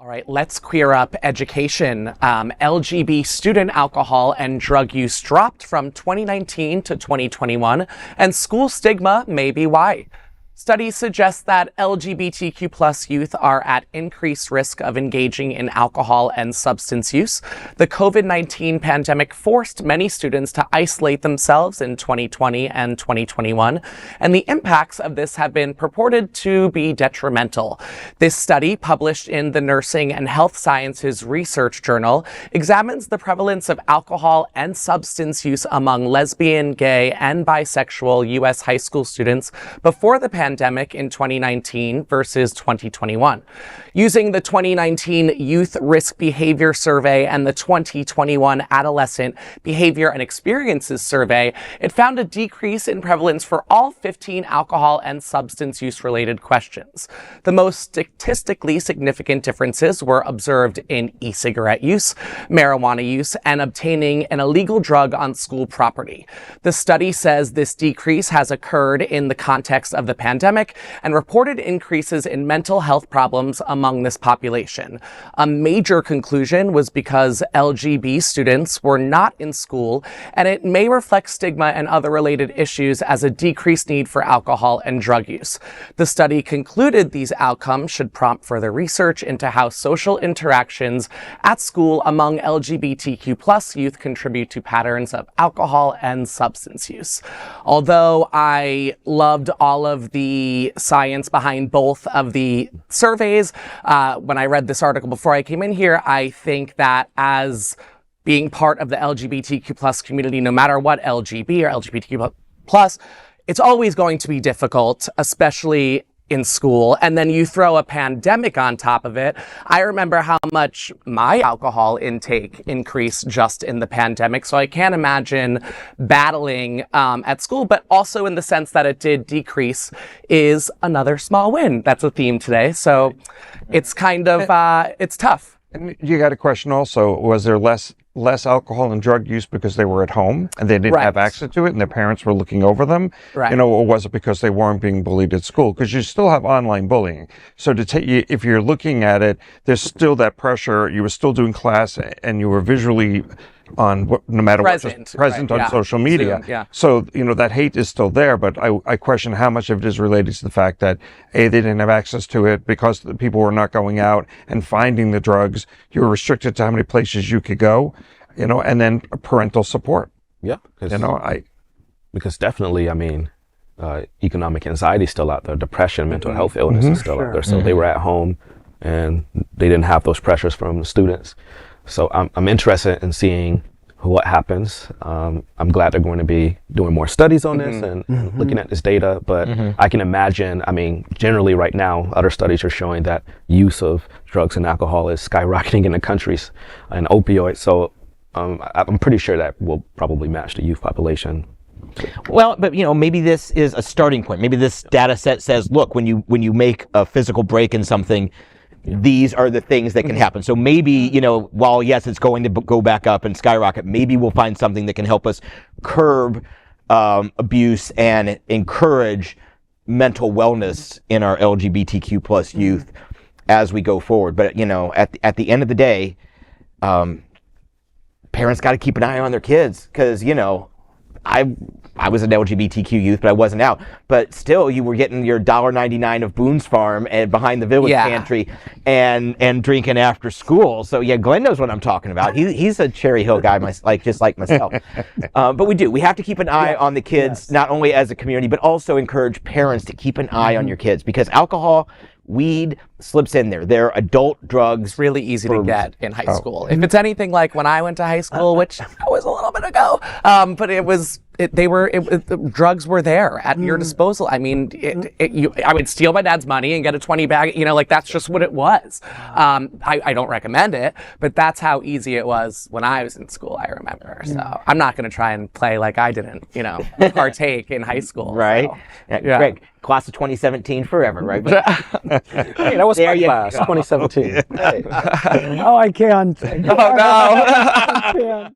All right, let's queer up education. LGB student alcohol and drug use dropped from 2019 to 2021, and school stigma may be why. Studies suggest that LGBTQ plus youth are at increased risk of engaging in alcohol and substance use. The COVID-19 pandemic forced many students to isolate themselves in 2020 and 2021, and the impacts of this have been purported to be detrimental. This study, published in the Nursing and Health Sciences Research Journal, examines the prevalence of alcohol and substance use among lesbian, gay, and bisexual U.S. high school students before the pandemic in 2019 versus 2021. Using the 2019 Youth Risk Behavior Survey and the 2021 Adolescent Behavior and Experiences Survey, it found a decrease in prevalence for all 15 alcohol and substance use related questions. The most statistically significant differences were observed in e-cigarette use, marijuana use, and obtaining an illegal drug on school property. The study says this decrease has occurred in the context of the pandemic and reported increases in mental health problems among this population. A major conclusion was because LGB students were not in school, and it may reflect stigma and other related issues as a decreased need for alcohol and drug use. The study concluded these outcomes should prompt further research into how social interactions at school among LGBTQ plus youth contribute to patterns of alcohol and substance use. Although I loved all of the science behind both of the surveys, when I read this article before I came in here, I think that as being part of the LGBTQ plus community, no matter what LGB or LGBTQ plus, it's always going to be difficult, especially in school. And then you throw a pandemic on top of it. I remember how much my alcohol intake increased just in the pandemic. So I can't imagine battling at school, but also in the sense that it did decrease is another small win. That's a theme today. So it's kind of, it's tough. And you got a question also, was there less alcohol and drug use because they were at home and they didn't have access to it and their parents were looking over them? You know, or was it because they weren't being bullied at school? Because you still have online bullying. So to take you, if you're looking at it, there's still that pressure. You were still doing class and you were visually on no matter what, just present on social media. Zoom, So, you know, that hate is still there, but I question how much of it is related to the fact that A, they didn't have access to it because the people were not going out and finding the drugs. You were restricted to how many places you could go, you know, and then parental support. Yeah. You know, because definitely, I mean, economic anxiety is still out there. Depression, mental health illness is still out there. So they were at home and they didn't have those pressures from the students. So I'm interested in seeing what happens. I'm glad they're going to be doing more studies on this and looking at this data, but I can imagine, I mean, generally right now, other studies are showing that use of drugs and alcohol is skyrocketing in the countries and opioids. So I'm pretty sure that will probably match the youth population. Well, but you know, maybe this is a starting point. Maybe this data set says, look, when you make a physical break in something, these are the things that can happen. So maybe, you know, while yes, it's going to go back up and skyrocket, maybe we'll find something that can help us curb abuse and encourage mental wellness in our LGBTQ plus youth as we go forward. But, you know, at the end of the day, parents got to keep an eye on their kids because, you know, I was an LGBTQ youth, but I wasn't out. But still, you were getting your $1.99 of Boone's Farm and behind the Village Pantry and drinking after school. So yeah, Glenn knows what I'm talking about. He's a Cherry Hill guy, just like myself. But we have to keep an eye on the kids, not only as a community, but also encourage parents to keep an eye on your kids because alcohol, weed slips in there. They're adult drugs. It's really easy to get in high school. If it's anything like when I went to high school, which was a little bit ago, but drugs were there at your disposal. I mean, I would steal my dad's money and get a 20 bag, you know, like that's just what it was. I don't recommend it, but that's how easy it was when I was in school, I remember. So I'm not going to try and play like I didn't, you know, partake in high school. Right. So, Greg, class of 2017 forever, right? Hey, that was my class, 2017. Hey. Oh, I can't. Oh, no. I can't.